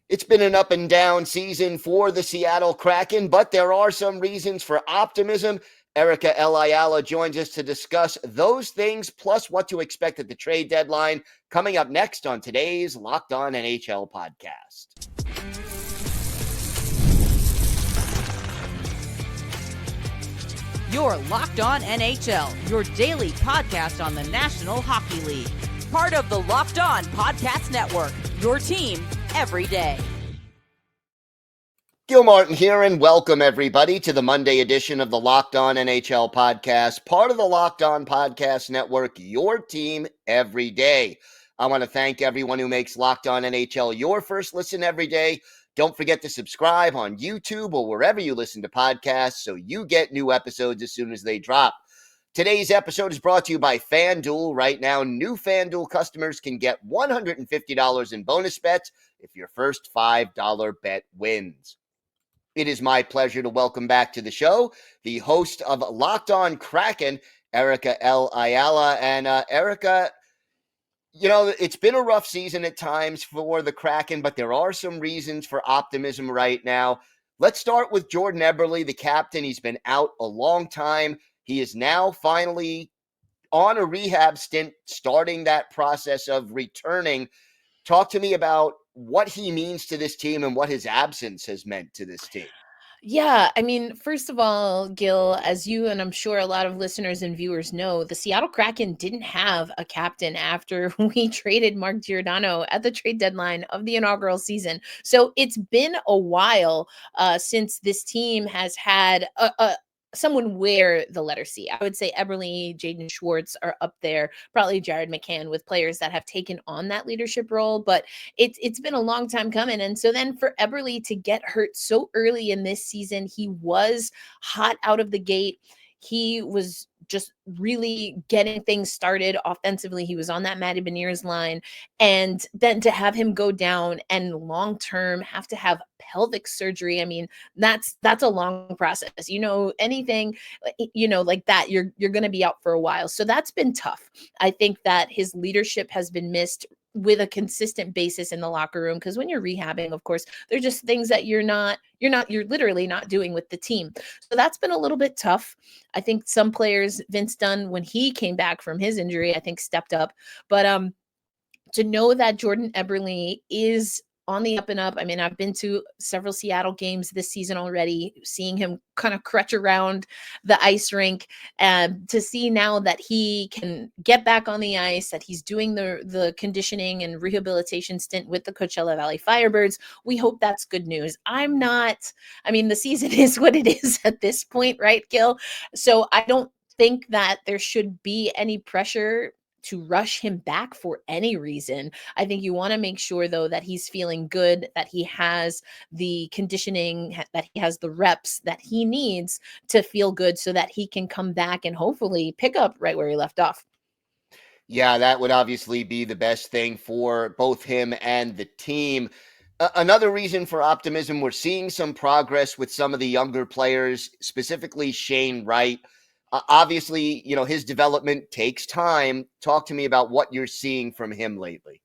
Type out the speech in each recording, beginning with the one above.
It's been an up and down season for the Seattle Kraken, but there are some reasons for optimism. Erica Ayala joins us to discuss those things, plus what to expect at the trade deadline, coming up next on today's Locked On NHL podcast. You're Locked On NHL, your daily podcast on the National Hockey League. Part of the Locked On Podcast Network, your team every day. Gil Martin here, and welcome everybody to the Monday edition of the Locked On NHL podcast, part of the Locked On Podcast Network, your team every day. I want to thank everyone who makes Locked On NHL your first listen every day. Don't forget to subscribe on YouTube or wherever you listen to podcasts so you get new episodes as soon as they drop. Today's episode is brought to you by FanDuel. Right now, new FanDuel customers can get $150 in bonus bets if your first $5 bet wins. It is my pleasure to welcome back to the show the host of Locked On Kraken, Erica L. Ayala. And Erica, you know, it's been a rough season at times for the Kraken, but there are some reasons for optimism right now. Let's start with Jordan Eberle, the captain. He's been out a long time. He is now finally on a rehab stint, starting that process of returning. Talk to me about what he means to this team and what his absence has meant to this team. Yeah, I mean, first of all, Gil, as you and I'm sure a lot of listeners and viewers know, the Seattle Kraken didn't have a captain after we traded Mark Giordano at the trade deadline of the inaugural season. So it's been a while since this team has had someone wear the letter C. I would say Eberle, Jaden Schwartz are up there, probably Jared McCann, with players that have taken on that leadership role, but it's been a long time coming. And so then for Eberle to get hurt so early in this season, he was hot out of the gate. He was just really getting things started offensively. He was on that Matty Beniers line. And then to have him go down and long-term have to have pelvic surgery, I mean, that's a long process. You know, anything, you know, like that, you're going to be out for a while. So that's been tough. I think that his leadership has been missed with a consistent basis in the locker room, because when you're rehabbing, of course, they're just things that you're literally not doing with the team. So that's been a little bit tough. I think some players, Vince Dunn, when he came back from his injury, I think stepped up. But to know that Jordan Eberle is on the up and up. I mean, I've been to several Seattle games this season already, seeing him kind of crutch around the ice rink, and to see now that he can get back on the ice, that he's doing the conditioning and rehabilitation stint with the Coachella Valley Firebirds. We hope that's good news. I mean, the season is what it is at this point, right, Gil? So I don't think that there should be any pressure to rush him back for any reason. I think you want to make sure, though, that he's feeling good, that he has the conditioning, that he has the reps that he needs to feel good so that he can come back and hopefully pick up right where he left off. Yeah, that would obviously be the best thing for both him and the team. Another reason for optimism, we're seeing some progress with some of the younger players, specifically Shane Wright. Obviously, you know, his development takes time. Talk to me about what you're seeing from him lately.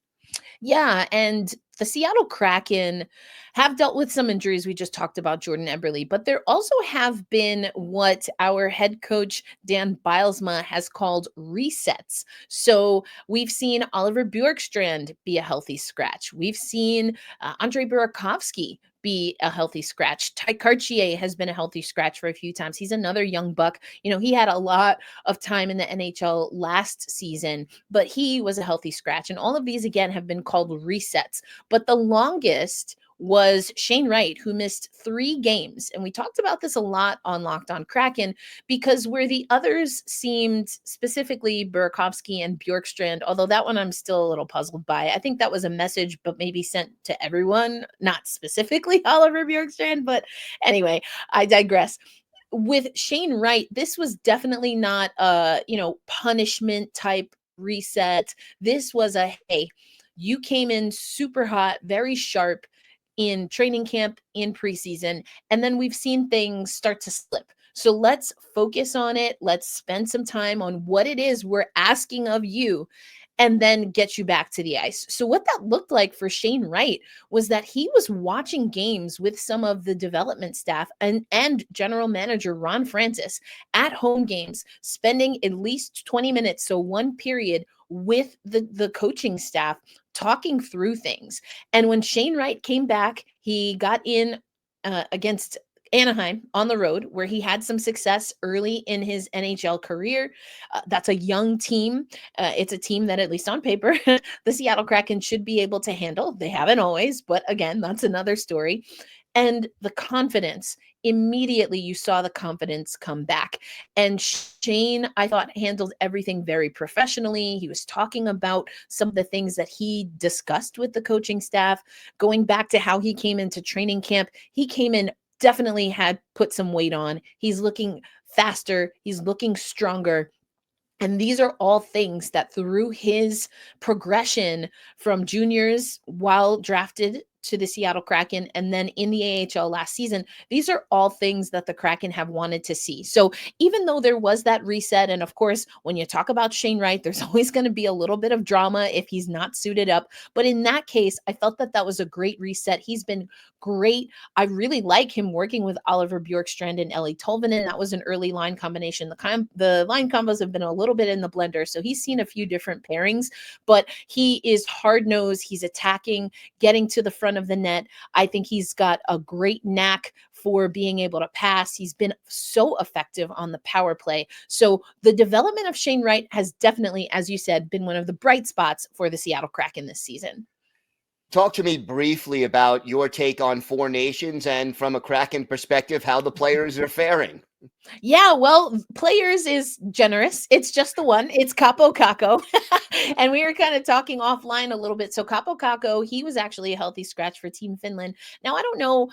Yeah, and the Seattle Kraken have dealt with some injuries. We just talked about Jordan Eberle, but there also have been what our head coach, Dan Bylsma, has called resets. So we've seen Oliver Bjorkstrand be a healthy scratch. We've seen Andrei Burakovsky be a healthy scratch. Ty Cartier has been a healthy scratch for a few times. He's another young buck. You know, he had a lot of time in the NHL last season, but he was a healthy scratch. And all of these, again, have been called resets. But the longest was Shane Wright, who missed 3 games. And we talked about this a lot on Locked On Kraken, because where the others seemed, specifically Burakovsky and Bjorkstrand, although that one I'm still a little puzzled by. I think that was a message, but maybe sent to everyone, not specifically Oliver Bjorkstrand. But anyway, I digress. With Shane Wright, this was definitely not a, punishment type reset. This was a, hey, you came in super hot, very sharp in training camp, in preseason, and then we've seen things start to slip. So let's focus on it. Let's spend some time on what it is we're asking of you. and then get you back to the ice. So what that looked like for Shane Wright was that he was watching games with some of the development staff and general manager Ron Francis at home games, spending at least 20 minutes, so one period, with the coaching staff talking through things. And when Shane Wright came back, he got in against Anaheim on the road, where he had some success early in his NHL career. That's a young team. It's a team that, at least on paper, the Seattle Kraken should be able to handle. They haven't always, but again, that's another story. And the confidence, immediately you saw the confidence come back. And Shane, I thought, handled everything very professionally. He was talking about some of the things that he discussed with the coaching staff, going back to how he came into training camp. He came in, definitely had put some weight on. He's looking faster. He's looking stronger. And these are all things that, through his progression from juniors while drafted to the Seattle Kraken and then in the AHL last season, these are all things that the Kraken have wanted to see. So even though there was that reset, and of course, when you talk about Shane Wright, there's always going to be a little bit of drama if he's not suited up. But in that case, I felt that that was a great reset. He's been great. I really like him working with Oliver Bjorkstrand and Ellie Tolvanen. That was an early line combination. The line combos have been a little bit in the blender, so he's seen a few different pairings, but he is hard-nosed. He's attacking, getting to the front of the net. I think he's got a great knack for being able to pass. He's been so effective on the power play. So the development of Shane Wright has definitely, as you said, been one of the bright spots for the Seattle Kraken this season. Talk to me briefly about your take on Four Nations and, from a Kraken perspective, how the players are faring. Yeah, well, players is generous. It's just the one. It's Kaapo Kakko. And we were kind of talking offline a little bit. So Kaapo Kakko, he was actually a healthy scratch for Team Finland. Now, I don't know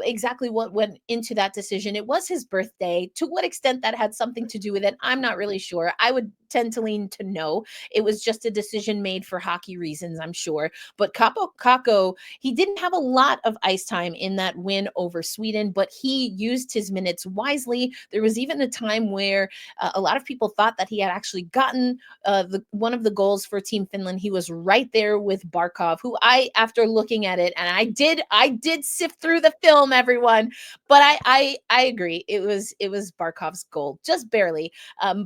exactly what went into that decision. It was his birthday. To what extent that had something to do with it, I'm not really sure. I would tend to lean to no. It was just a decision made for hockey reasons, I'm sure. But Kaapo Kakko, he didn't have a lot of ice time in that win over Sweden, but he used his minutes wisely. There was even a time where a lot of people thought that he had actually gotten one of the goals for Team Finland. He was right there with Barkov, who after looking at it, and I did sift through the film, everyone, but I agree. It was Barkov's goal, just barely.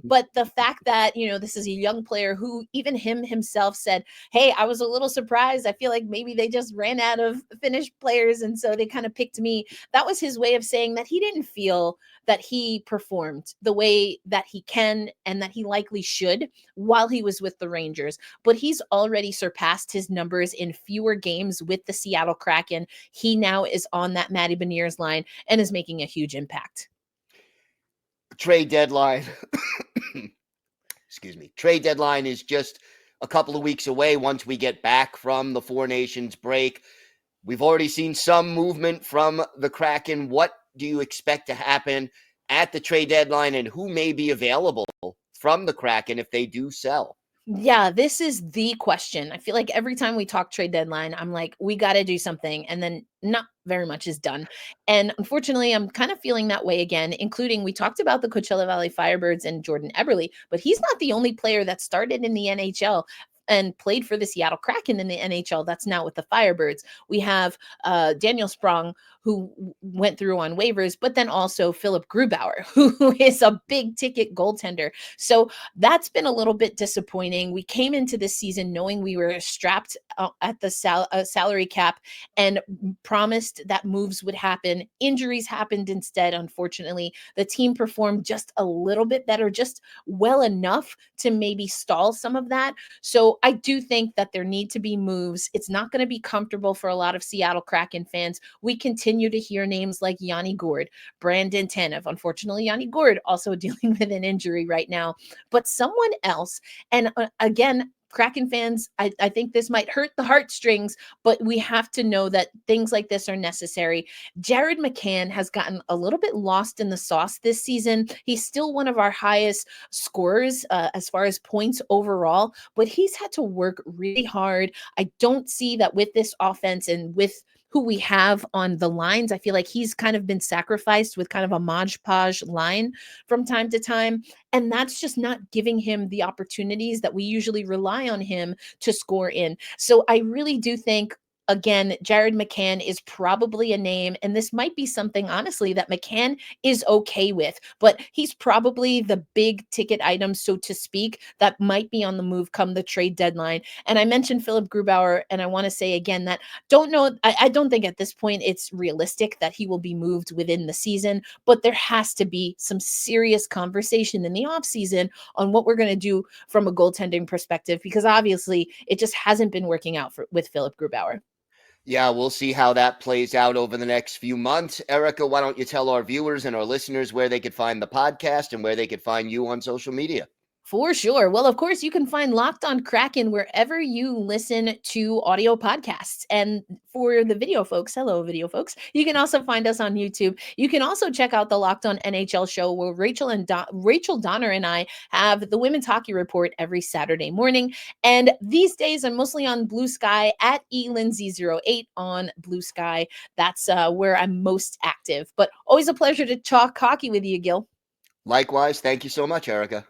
But the fact that, this is a young player who, even himself said, hey, I was a little surprised. I feel like maybe they just ran out of Finnish players, and so they kind of picked me. That was his way of saying that he didn't feel that he performed the way that he can and that he likely should while he was with the Rangers. But he's already surpassed his numbers in fewer games with the Seattle Kraken. He now is on that Matty Beniers line and is making a huge impact. Trade deadline. Excuse me. Trade deadline is just a couple of weeks away once we get back from the Four Nations break. We've already seen some movement from the Kraken. What do you expect to happen at the trade deadline, and who may be available from the Kraken if they do sell? Yeah, this is the question. I feel like every time we talk trade deadline, I'm like, we got to do something. And then not very much is done. And unfortunately, I'm kind of feeling that way again, including we talked about the Coachella Valley Firebirds and Jordan Eberle, but he's not the only player that started in the NHL and played for the Seattle Kraken in the NHL that's now with the Firebirds. We have Daniel Sprong, who went through on waivers, but then also Philip Grubauer, who is a big ticket goaltender. So that's been a little bit disappointing. We came into this season knowing we were strapped at the salary cap and promised that moves would happen. Injuries happened instead, unfortunately. The team performed just a little bit better, just well enough to maybe stall some of that. So I do think that there need to be moves. It's not going to be comfortable for a lot of Seattle Kraken fans. We continue to hear names like Yanni Gourde, Brandon Tanev. Unfortunately, Yanni Gourde also dealing with an injury right now, but someone else. And again, Kraken fans, I think this might hurt the heartstrings, but we have to know that things like this are necessary. Jared McCann has gotten a little bit lost in the sauce this season. He's still one of our highest scorers as far as points overall, but he's had to work really hard. I don't see that with this offense and with who we have on the lines. I feel like he's kind of been sacrificed with kind of a Mod Podge line from time to time. And that's just not giving him the opportunities that we usually rely on him to score in. So I really do think, again, Jared McCann is probably a name, and this might be something, honestly, that McCann is okay with, but he's probably the big ticket item, so to speak, that might be on the move come the trade deadline. And I mentioned Philip Grubauer, and I want to say again that I don't think at this point it's realistic that he will be moved within the season, but there has to be some serious conversation in the offseason on what we're going to do from a goaltending perspective, because obviously it just hasn't been working out with Philip Grubauer. Yeah, we'll see how that plays out over the next few months. Erica, why don't you tell our viewers and our listeners where they could find the podcast and where they could find you on social media? For sure. Well, of course, you can find Locked On Kraken wherever you listen to audio podcasts. And for the video folks, hello, video folks, you can also find us on YouTube. You can also check out the Locked On NHL show where Rachel Donner and I have the Women's Hockey Report every Saturday morning. And these days, I'm mostly on Blue Sky at elindsay08 on Blue Sky. That's where I'm most active. But always a pleasure to talk hockey with you, Gil. Likewise. Thank you so much, Erica.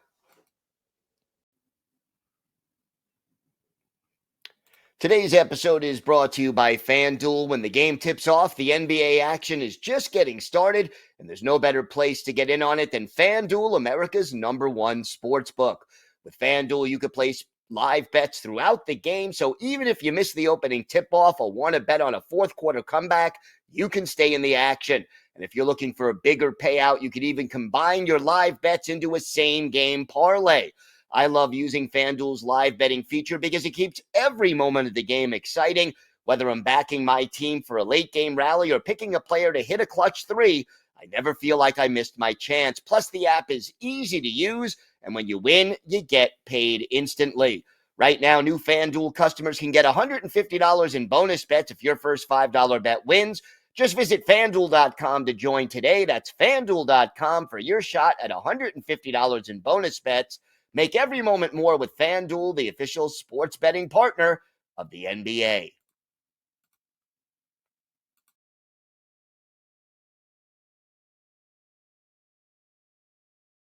Today's episode is brought to you by FanDuel. When the game tips off, the NBA action is just getting started, and there's no better place to get in on it than FanDuel, America's #1 sports book. With FanDuel, you could place live bets throughout the game, so even if you miss the opening tip-off or want to bet on a fourth quarter comeback, you can stay in the action. And if you're looking for a bigger payout, you could even combine your live bets into a same-game parlay. I love using FanDuel's live betting feature because it keeps every moment of the game exciting. Whether I'm backing my team for a late game rally or picking a player to hit a clutch three, I never feel like I missed my chance. Plus, the app is easy to use, and when you win, you get paid instantly. Right now, new FanDuel customers can get $150 in bonus bets if your first $5 bet wins. Just visit FanDuel.com to join today. That's FanDuel.com for your shot at $150 in bonus bets. Make every moment more with FanDuel, the official sports betting partner of the NBA.